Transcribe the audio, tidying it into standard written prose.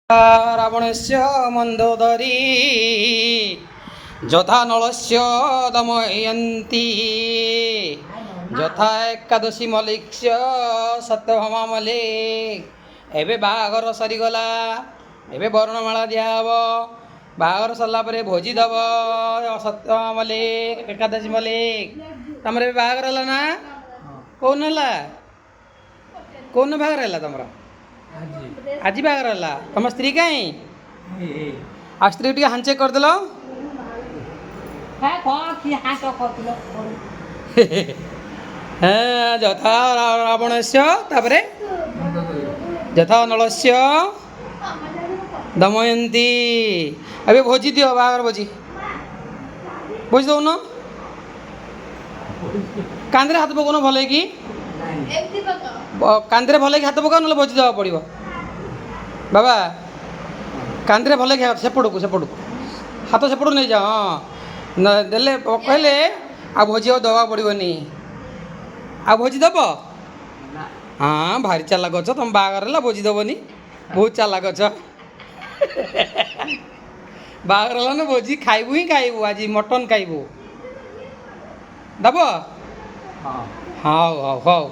रावणस्य मन्दोदरी यथा नलस्य दमयन्ती यथा एकादशी मलिक्ष्य सत्यभामा मलिक एबे बाहाघर सरीगला एबे वर्णमाला दिहब बाहाघर सरला परे भोजी दब सत्यभामा मलिक एकादशी मलिक तमर एबे बाहाघर हला ना कौन हला कौन बाहाघर हला तमरा आज बाहाघर हला तम स्त्री कहीं आ स्त्री टी हांचेक करदेल यथा रावणस्य तापरे यथा नलस्य दमयंती अबे भोजी दियो बाहाघर भोजी भोजी दौन कांदरे हाथ पकाउन भल कि कांदरे भल हाथ पकाओ ना भोजी देवा पड़ो बाबा कांदरे भल सेपटू हाथ सेपटू नहीं जाओ हाँ देले कहले आ भोजी आ दवा पड़ोनी आ भोजी दब हाँ भारी चालाक अछ तुम बाहाघर है भोजी दबनी बहुत चालाक अछ बाहाघर है ना भोजी खाइबू ही खाइबू आज मटन खाइबू दब हाँ हाँ हाँ